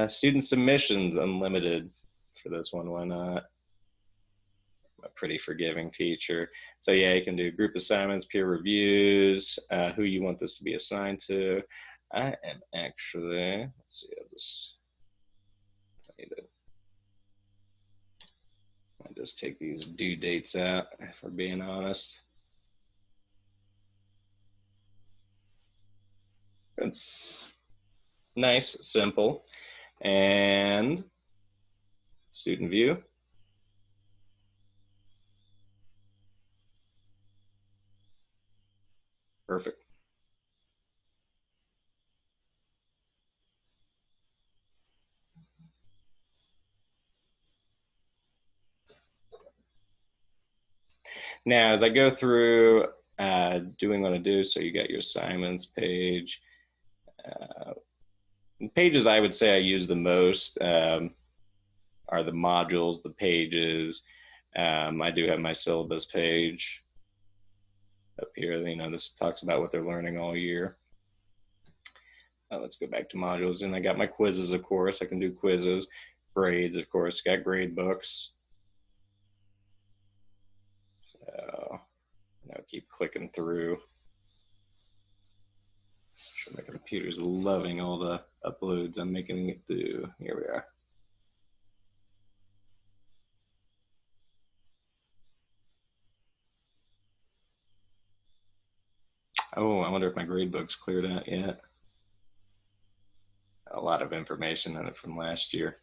Student submissions unlimited for this one. Why not? I'm a pretty forgiving teacher. So yeah, you can do group assignments, peer reviews, who you want this to be assigned to. I am actually, let's see, I just take these due dates out, if we're being honest. Good. Nice, simple. And student view. Perfect. Now, as I go through doing what I do, so you got your assignments page. Pages I would say I use the most are the modules, the pages. I do have my syllabus page up here. You know, this talks about what they're learning all year. Let's go back to modules. And I got my quizzes, of course. I can do quizzes. Grades, of course. Got grade books. So now keep clicking through. Sure, my computer's loving all the uploads I'm making it do. Here we are. Oh, I wonder if my grade book's cleared out yet. A lot of information in it from last year.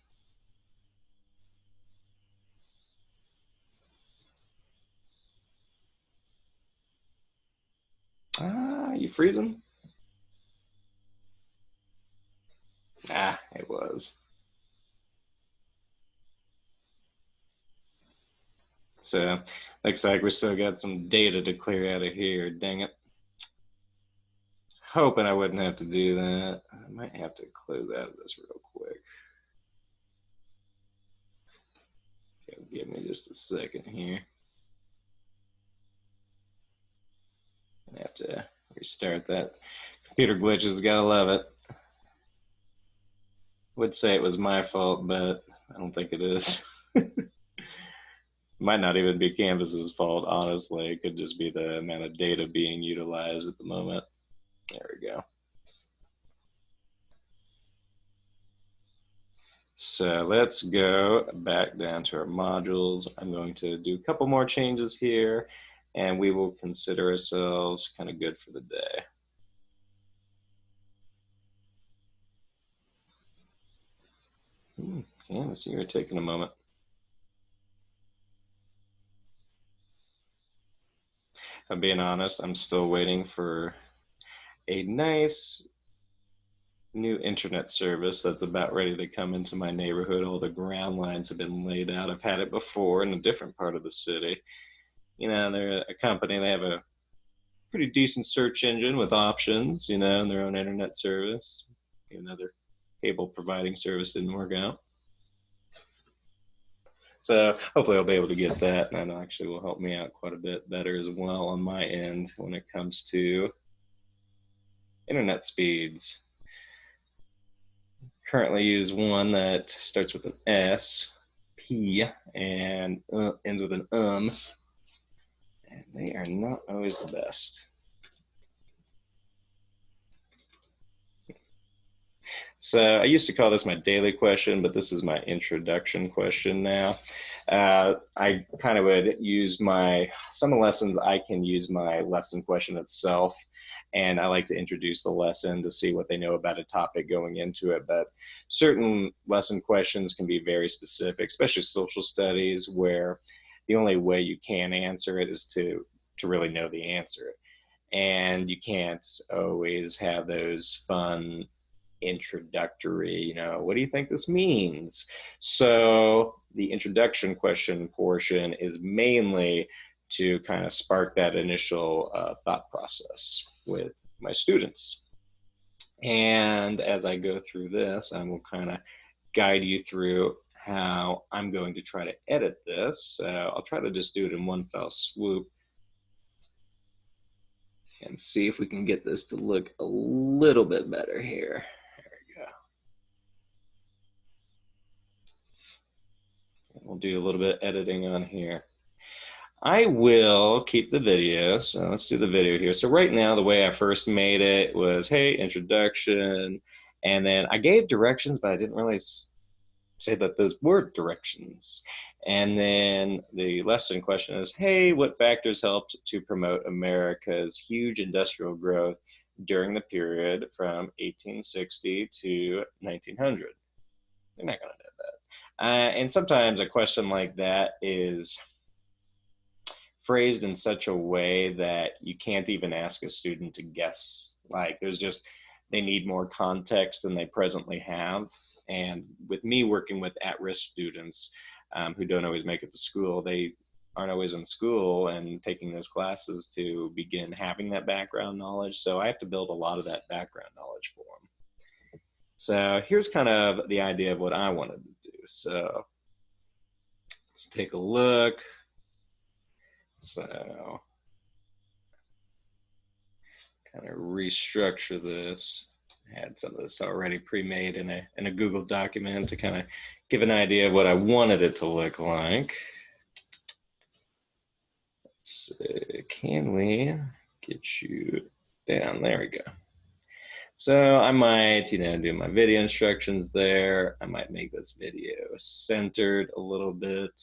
You freezing? Ah, it was. So looks like we still got some data to clear out of here. Dang it. Hoping I wouldn't have to do that. I might have to close out of this real quick. Okay, give me just a second here. I have to restart that. Computer glitches, gotta love it. Would say it was my fault, but I don't think it is. Might not even be Canvas's fault, honestly. It could just be the amount of data being utilized at the moment. There we go. So let's go back down to our modules. I'm going to do a couple more changes here, and we will consider ourselves kind of good for the day. Canvas, you're taking a moment. I'm being honest, I'm still waiting for a nice new internet service that's about ready to come into my neighborhood. All the ground lines have been laid out. I've had it before in a different part of the city. You know, they're a company, they have a pretty decent search engine with options, you know, and their own internet service. Another cable providing service didn't work out. So hopefully I'll be able to get that, and that actually will help me out quite a bit better as well on my end when it comes to internet speeds. Currently use one that starts with an S, P, and ends with an and they are not always the best. So I used to call this my daily question, but this is my introduction question now. I kind of would use some lessons I can use my lesson question itself. And I like to introduce the lesson to see what they know about a topic going into it. But certain lesson questions can be very specific, especially social studies, where the only way you can answer it is to really know the answer. And you can't always have those fun introductory, you know, what do you think this means? So the introduction question portion is mainly to kind of spark that initial thought process with my students. And as I go through this, I will kind of guide you through how I'm going to try to edit this. I'll try to just do it in one fell swoop and see if we can get this to look a little bit better here. There we go. We'll do a little bit of editing on here. I will keep the video, so let's do the video here. So right now, the way I first made it was, hey, introduction, and then I gave directions, but I didn't really say that those were directions. And then the lesson question is, hey, what factors helped to promote America's huge industrial growth during the period from 1860 to 1900? They're not going to know that. And sometimes a question like that is phrased in such a way that you can't even ask a student to guess. Like there's just, they need more context than they presently have. And with me working with at-risk students who don't always make it to school, they aren't always in school and taking those classes to begin having that background knowledge. So I have to build a lot of that background knowledge for them. So here's kind of the idea of what I wanted to do. So let's take a look. So kind of restructure this. I had some of this already pre-made in a Google document to kind of give an idea of what I wanted it to look like. Let's see, can we get you down? There we go. So I might, do my video instructions there. I might make this video centered a little bit.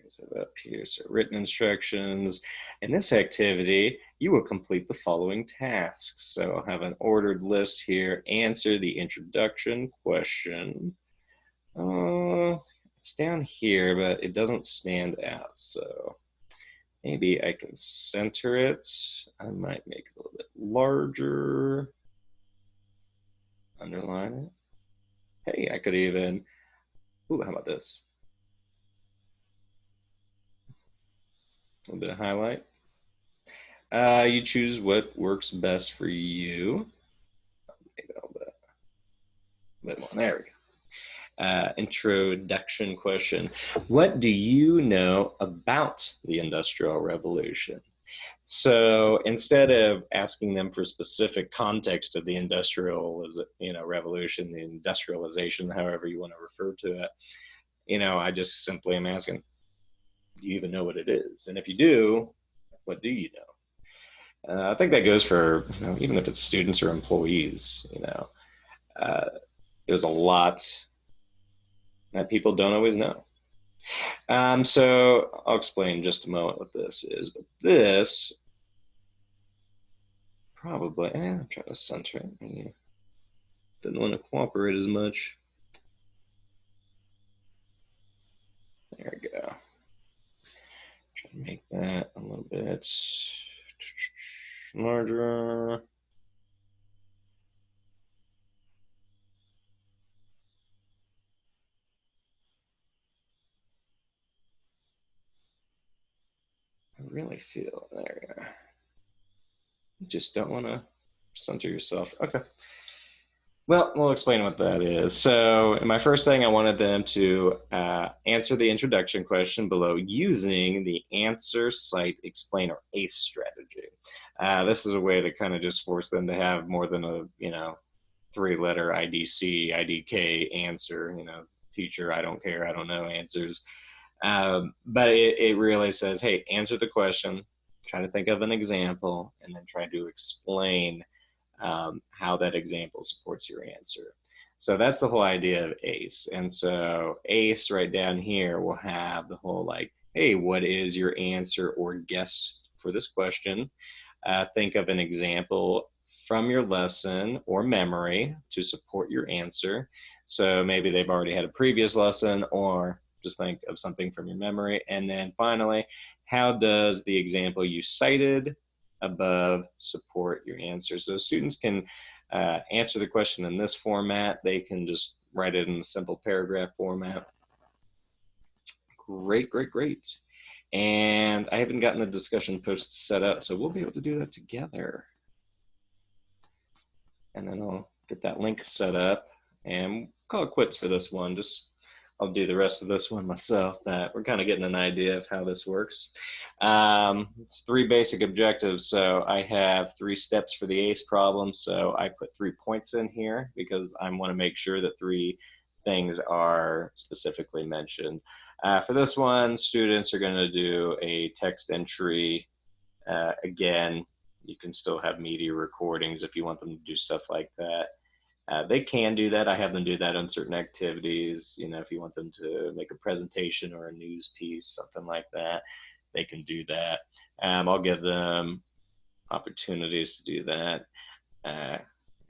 So up here, so written instructions. In this activity, you will complete the following tasks. So I'll have an ordered list here. Answer the introduction question. It's down here, but it doesn't stand out. So maybe I can center it. I might make it a little bit larger. Underline it. Hey, I could even, ooh, how about this? A little bit of highlight. You choose what works best for you. Make it a little bit more. There we go. Introduction question. What do you know about the Industrial Revolution? So instead of asking them for specific context of the revolution, the industrialization, however you want to refer to it, I just simply am asking, do you even know what it is? And if you do, what do you know? I think that goes for, even if it's students or employees, there's a lot that people don't always know. So I'll explain in just a moment what this is, but this probably, I'm trying to center it. Didn't want to cooperate as much. There we go. Try to make that a little bit larger. I really feel there. You just don't want to center yourself. Okay. Well, we'll explain what that is. So in my first thing, I wanted them to answer the introduction question below using the answer, cite, explain, or ACE strategy. This is a way to kind of just force them to have more than a, 3-letter IDC, IDK answer, teacher, I don't care, I don't know answers. But it really says, hey, answer the question, try to think of an example, and then try to explain how that example supports your answer. So that's the whole idea of ACE. And so ACE right down here will have the whole hey, what is your answer or guess for this question? Think of an example from your lesson or memory to support your answer. So maybe they've already had a previous lesson, or just think of something from your memory. And then finally, how does the example you cited above support your answer? So students can answer the question in this format. They can just write it in a simple paragraph format. Great, great, great. And I haven't gotten the discussion post set up, so we'll be able to do that together. And then I'll get that link set up and call it quits for this one. I'll do the rest of this one myself, but we're kind of getting an idea of how this works. It's 3 basic objectives. So I have 3 steps for the ACE problem. So I put 3 points in here because I want to make sure that 3 things are specifically mentioned. For this one, students are going to do a text entry. Again, you can still have media recordings if you want them to do stuff like that. They can do that. I have them do that on certain activities. You know, if you want them to make a presentation or a news piece, something like that, they can do that. I'll give them opportunities to do that. I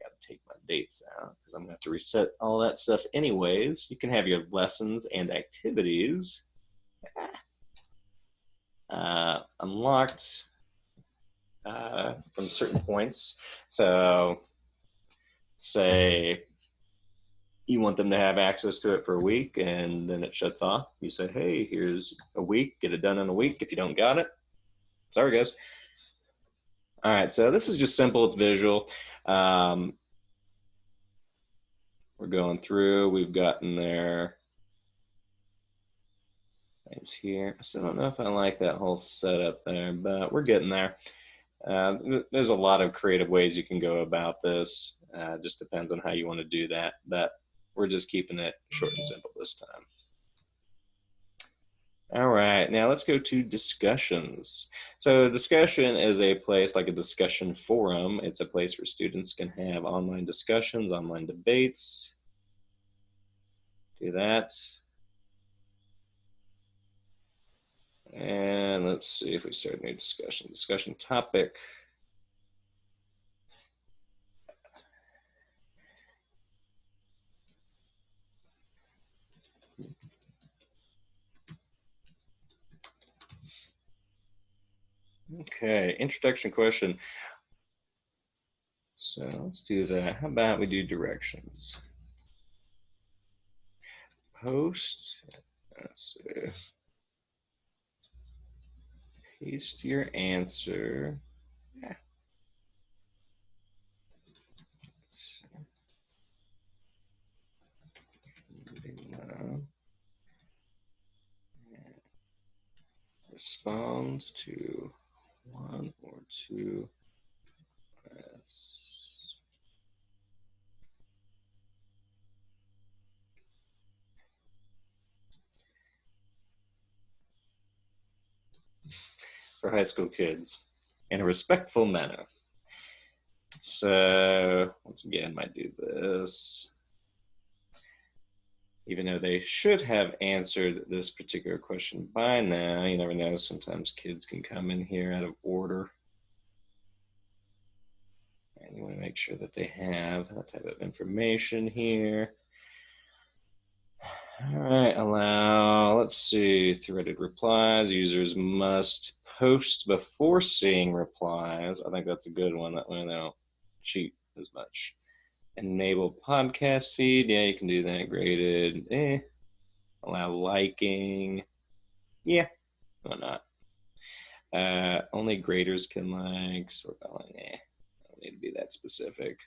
got to take my dates out because I'm going to have to reset all that stuff anyways. You can have your lessons and activities unlocked from certain points. So say you want them to have access to it for a week and then it shuts off. You say, hey, here's a week, get it done in a week. If you don't got it, sorry guys. All right, so this is just simple, it's visual. We're going through, we've gotten there. Things here. I still don't know if I like that whole setup there, but we're getting there. There's a lot of creative ways you can go about this. Just depends on how you want to do that, but we're just keeping it short and simple this time. All right, now let's go to discussions. So discussion is a place like a discussion forum. It's a place where students can have online discussions, online debates. Do that. And let's see if we start a new discussion. Discussion topic. Okay, introduction question. So let's do that. How about we do directions? Post, let's see. Paste your answer. Yeah. Respond to one or two for high school kids in a respectful manner. So once again, might do this. Even though they should have answered this particular question by now, you never know. Sometimes kids can come in here out of order. And you want to make sure that they have that type of information here. All right, allow, let's see, threaded replies. Users must post before seeing replies. I think that's a good one. That way they don't cheat as much. Enable podcast feed. Yeah, you can do that. Graded. Allow liking. Yeah, why not? Only graders can like. Sort by line. I don't need to be that specific.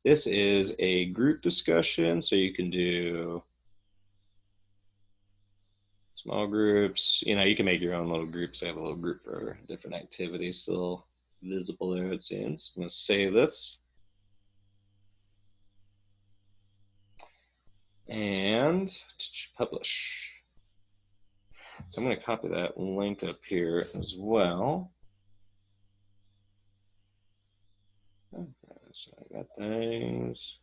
This is a group discussion, so you can do small groups. You know, you can make your own little groups. I have a little group for different activities still visible there, it seems. I'm going to save this. And publish. So I'm going to copy that link up here as well. Okay, so I got things.